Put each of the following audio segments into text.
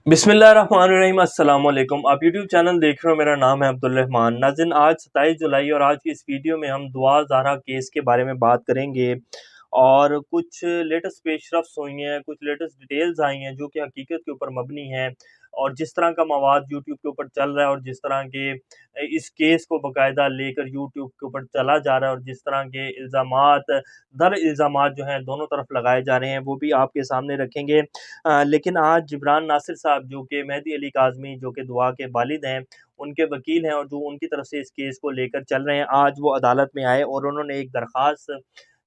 बिस्मिल्लाहिर्रहमानिर्रहीम अस्सलाम वालेकुम। आप यूट्यूब चैनल देख रहे हो, मेरा नाम है अब्दुल रहमान। नाज़रीन, आज 27 जुलाई और आज की इस वीडियो में हम दुआ ज़हरा केस के बारे में बात करेंगे और कुछ लेटेस्ट पेशरफ्स हुई हैं, कुछ लेटेस्ट डिटेल्स आई हैं जो कि हकीकत के ऊपर मबनी हैं और जिस तरह का मवाद यूट्यूब के ऊपर चल रहा है और जिस तरह के इस केस को बाकायदा लेकर यूट्यूब के ऊपर चला जा रहा है और जिस तरह के इल्ज़ामात दर इल्ज़ामात जो हैं दोनों तरफ लगाए जा रहे हैं वो भी आपके सामने रखेंगे। लेकिन आज जिब्रान नासिर साहब जो कि मेहदी अली काज़मी जो कि दुआ के वालिद हैं, उनके वकील हैं और जो उनकी तरफ से इस केस को लेकर चल रहे हैं, आज वो अदालत में आए और उन्होंने एक दरख़्वास्त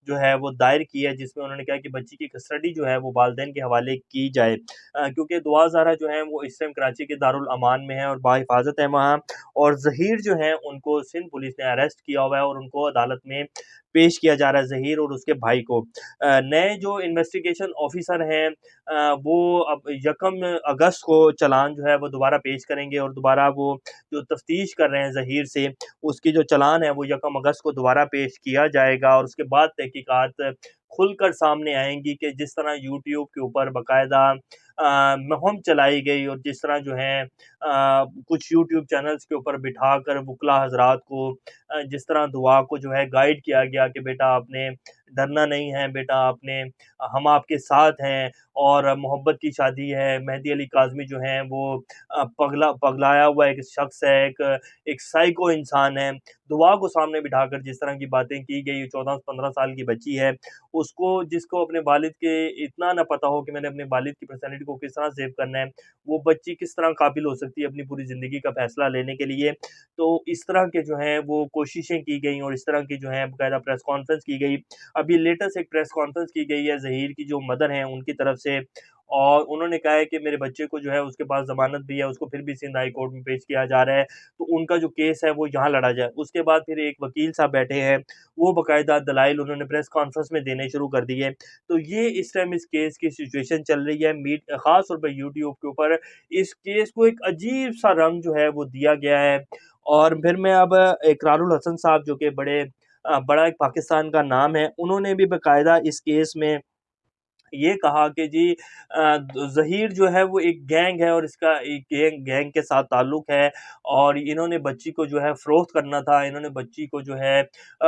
जो है वो दायर की है, जिसमें उन्होंने कहा कि बच्ची की कस्टडी जो है वो वालिदैन के हवाले की जाए। क्योंकि दुआ ज़हरा जो है वो इस टाइम कराची के दारुल अमान में है और बाहिफ़ाज़त है वहाँ, और ज़हीर जो है उनको सिंध पुलिस ने अरेस्ट किया हुआ है और उनको अदालत में पेश किया जा रहा है, ज़हीर और उसके भाई को। नए जो इन्वेस्टिगेशन ऑफ़िसर हैं वो अब 1 अगस्त को चालान जो है वो दोबारा पेश करेंगे और दोबारा वो जो तफ्तीश कर रहे हैं ज़हीर से, उसकी जो चालान है वो 1 अगस्त को दोबारा पेश किया जाएगा और उसके बाद तहकीकात खुलकर सामने आएँगी कि जिस तरह यूट्यूब के ऊपर बाकायदा मुहिम चलाई गई और जिस तरह जो है कुछ यूट्यूब चैनल्स के ऊपर बिठाकर वुकला हज़रात को जिस तरह दुआ को जो है गाइड किया गया कि बेटा आपने डरना नहीं है, बेटा आपने हम आपके साथ हैं और मोहब्बत की शादी है। मेहदी अली काज़मी जो हैं वो पगलाया हुआ एक शख्स है, एक साइको इंसान है। दुआ को सामने बिठाकर जिस तरह की बातें की गई, 14 से 15 साल की बच्ची है, उसको जिसको अपने वालिद के इतना ना पता हो कि मैंने अपने वालिद की पर्सनैलिटी को किस तरह सेव करना है, वो बच्ची किस तरह काबिल हो सकती है अपनी पूरी ज़िंदगी का फ़ैसला लेने के लिए। तो इस तरह के जो हैं वो कोशिशें की गई और इस तरह की जो है बाकायदा प्रेस कॉन्फ्रेंस की गई। अभी लेटेस्ट एक प्रेस कॉन्फ्रेंस की गई है ज़हीर की जो मदर हैं उनकी तरफ से, और उन्होंने कहा है कि मेरे बच्चे को जो है उसके पास ज़मानत भी है, उसको फिर भी सिंध हाई कोर्ट में पेश किया जा रहा है, तो उनका जो केस है वो यहाँ लड़ा जाए। उसके बाद फिर एक वकील साहब बैठे हैं, वो बाकायदा दलाइल उन्होंने प्रेस कॉन्फ्रेंस में देने शुरू कर दिए। तो ये इस टाइम इस केस की सिचुएशन चल रही है ख़ास तौर पे यूट्यूब के ऊपर। इस केस को एक अजीब-सा रंग जो है वो दिया गया है और फिर मैं अब इकरारुल हसन साहब जो कि बड़ा एक पाकिस्तान का नाम है, उन्होंने भी बाकायदा इस केस में ये कहा कि जी ज़हीर जो है वो एक गैंग है और इसका एक गैंग गैंग के साथ ताल्लुक़ है और इन्होंने बच्ची को जो है फ़रोख्त करना था, इन्होंने बच्ची को जो है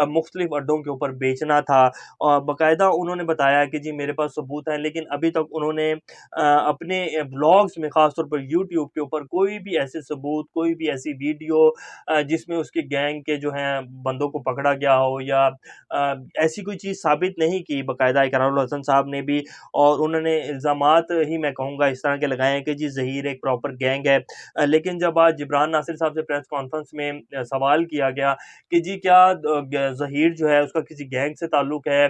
मुख्तलिफ़ अड्डों के ऊपर बेचना था और बाकायदा उन्होंने बताया कि जी मेरे पास सबूत हैं, लेकिन अभी तक उन्होंने अपने ब्लॉग्स में ख़ास तौर पर यूट्यूब के ऊपर कोई भी ऐसे सबूत, कोई भी ऐसी वीडियो जिसमें उसके गैंग के जो हैं बंदों को पकड़ा गया हो या ऐसी कोई चीज़ साबित नहीं की बाकायदा इकरारुल हसन साहब ने भी, और उन्होंने इल्ज़ामात ही मैं कहूँगा इस तरह के लगाए हैं कि जी ज़हीर एक प्रॉपर गैंग है। लेकिन जब आज जिब्रान नासिर साहब से प्रेस कॉन्फ्रेंस में सवाल किया गया कि जी क्या ज़हीर जो है उसका किसी गैंग से ताल्लुक़ है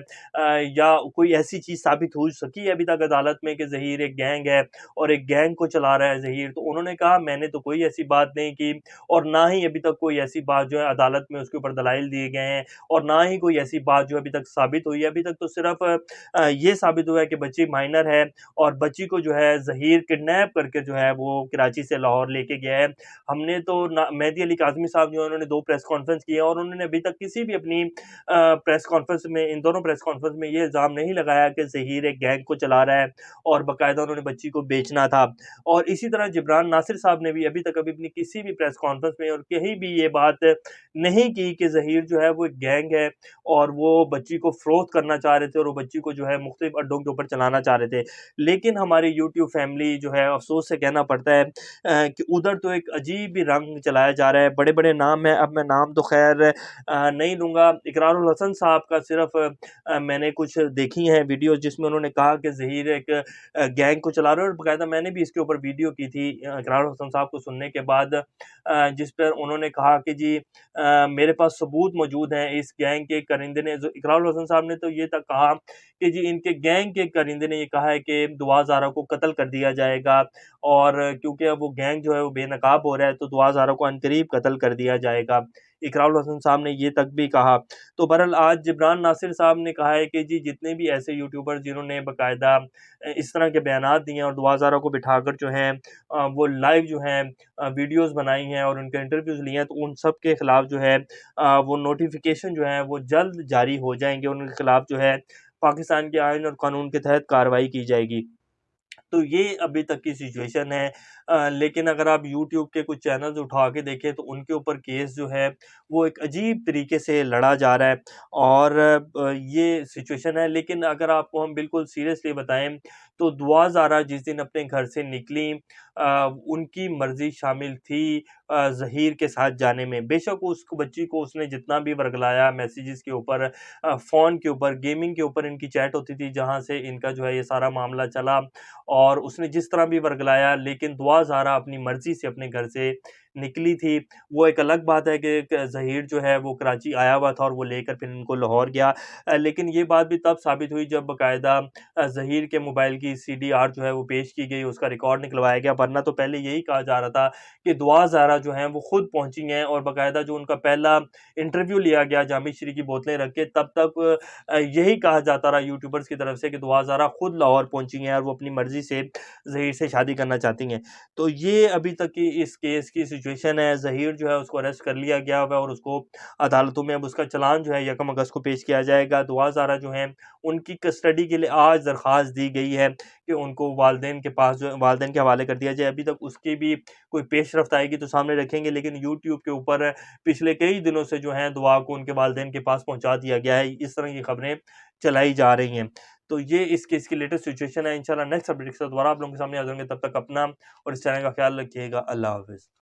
या कोई ऐसी चीज़ साबित हो सकी है अभी तक अदालत में कि ज़हीर एक गैंग है और एक गैंग को चला रहा है ज़हीर, तो उन्होंने कहा मैंने तो कोई ऐसी बात नहीं की और ना ही अभी तक कोई ऐसी बात जो है अदालत में उसके ऊपर दलाइल दिए गए हैं और ना ही कोई ऐसी बात जो अभी तक साबित हुई है। अभी तक तो सिर्फ़ ये साबित हुआ है कि बच्ची माइनर है और बच्ची को जो है ज़हीर किडनैप करके जो है वो कराची से लाहौर लेके गया है। हमने तो ना मेहदी अली काज़मी साहब जो है उन्होंने 2 प्रेस कॉन्फ्रेंस की है और उन्होंने अभी तक किसी भी अपनी प्रेस कॉन्फ्रेंस में इन दोनों प्रेस कॉन्फ्रेंस में ये इल्ज़ाम नहीं लगाया कि ज़हीर एक गैंग को चला रहा है और बाकायदा उन्होंने बच्ची को बेचना था। और इसी तरह जिब्रान नासिर साहब ने भी अभी तक अपनी किसी भी प्रेस कॉन्फ्रेंस में और कहीं भी ये बात नहीं की कि ज़हीर जो है वो एक गैंग है और वो बच्ची को फ़रोख्त करना चाह रहे थे और वो बच्ची को जो है मुख्तलिफ़ अड्डों के ऊपर चलाना चाह रहे थे। लेकिन हमारी यूट्यूब फैमिली जो है अफ़सोस से कहना पड़ता है कि उधर तो एक अजीब ही रंग चलाया जा रहा है, बड़े-बड़े नाम हैं, अब मैं नाम तो ख़ैर नहीं लूँगा। इकरारुल हसन साहब का सिर्फ़ मैंने कुछ देखी हैं वीडियोज़ जिसमें उन्होंने कहा कि ज़हीर एक गैंग को चला रहा है और बाकायदा मैंने भी इसके ऊपर वीडियो की थी इकरारुल हसन साहब को सुनने के बाद, जिस पर उन्होंने कहा कि जी मेरे पास सबूत मौजूद हैं इस गैंग के करिंदे ने जो इकरारुल हसन साहब ने तो ये तक कहा कि जी इनके गैंग के करिंदे ने ये कहा है कि दुआ ज़हरा को कत्ल कर दिया जाएगा और क्योंकि अब वो गैंग जो है वो बेनकाब हो रहा है तो दुआ ज़हरा को अनकरीब कत्ल कर दिया जाएगा। इकरारुल हसन साहब ने ये तक भी कहा। तो बहरहाल आज जिब्रान नासिर साहब ने कहा है कि जी जितने भी ऐसे यूट्यूबर्स जिन्होंने बाकायदा इस तरह के बयानात दिए हैं और दुआ ज़हरा को बिठाकर जो हैं वो लाइव जो हैं वीडियोज़ बनाई हैं और उनके इंटरव्यूज़ लिए हैं, तो उन सब के खिलाफ जो है वो नोटिफ़िकेशन जो है वो जल्द जारी हो जाएँगे, उनके खिलाफ जो है पाकिस्तान के आईन और कानून के तहत कार्रवाई की जाएगी। तो ये अभी तक की सिचुएशन है। लेकिन अगर आप यूट्यूब के कुछ चैनल्स उठा के देखें तो उनके ऊपर केस जो है वो एक अजीब तरीके से लड़ा जा रहा है और ये सिचुएशन है। लेकिन अगर आपको हम बिल्कुल सीरियसली बताएँ तो दुआ ज़ारा जिस दिन अपने घर से निकलीं उनकी मर्ज़ी शामिल थी ज़हीर के साथ जाने में। बेशक उस बच्ची को उसने जितना भी वर्गलाया मैसेजेस के ऊपर फ़ोन के ऊपर, गेमिंग के ऊपर इनकी चैट होती थी जहाँ से इनका जो है ये सारा मामला चला और उसने जिस तरह भी वर्गलाया लेकिन दुआ ज़ारा अपनी मर्ज़ी से अपने घर से निकली थी। वो एक अलग बात है कि क ज़हीर जो है वो कराची आया हुआ था और वो लेकर फिर इनको लाहौर गया। लेकिन ये बात भी तब साबित हुई जब बाकायदा ज़हीर के मोबाइल की सीडीआर जो है वो पेश की गई, उसका रिकॉर्ड निकलवाया गया। वरना तो पहले यही कहा जा रहा था कि दुआ ज़ारा जो हैं वो खुद पहुँची हैं और बाकायदा जो उनका पहला इंटरव्यू लिया गया जामिया श्री की बोतलें रख के तब तक यही कहा जाता रहा यूट्यूबर्स की तरफ से कि दुआ ज़ारा खुद लाहौर पहुँची हैं और वो अपनी मर्ज़ी से ज़हीर से शादी करना चाहती हैं। तो ये अभी तक की इस केस की सिचुएशन है। ज़हीर जो है उसको अरेस्ट कर लिया गया हुआ है और उसको अदालतों में अब उसका चालान जो है 1 अगस्त को पेश किया जाएगा। दुआ ज़ारा जो हैं उनकी कस्टडी के लिए आज दरख़्वास्त दी गई है कि उनको वालिदैन के पास जो वालिदैन के हवाले कर दिया जाए। अभी तक उसकी भी कोई पेशरफ़्त आएगी तो सामने रखेंगे लेकिन यूट्यूब के ऊपर पिछले कई दिनों से जो है दुआ को उनके वालिदैन के पास पहुँचा दिया गया है। इस तरह की खबरें चलाई जा रही हैं। तो ये इस केस की लेटेस्ट सिचुएशन है। इंशाल्लाह नेक्स्ट अपडेट के साथ दोबारा आप लोगों के सामने हाज़िर होंगे। तब तक अपना और इस चैनल का ख़्याल रखिएगा। अल्लाह हाफ़िज़।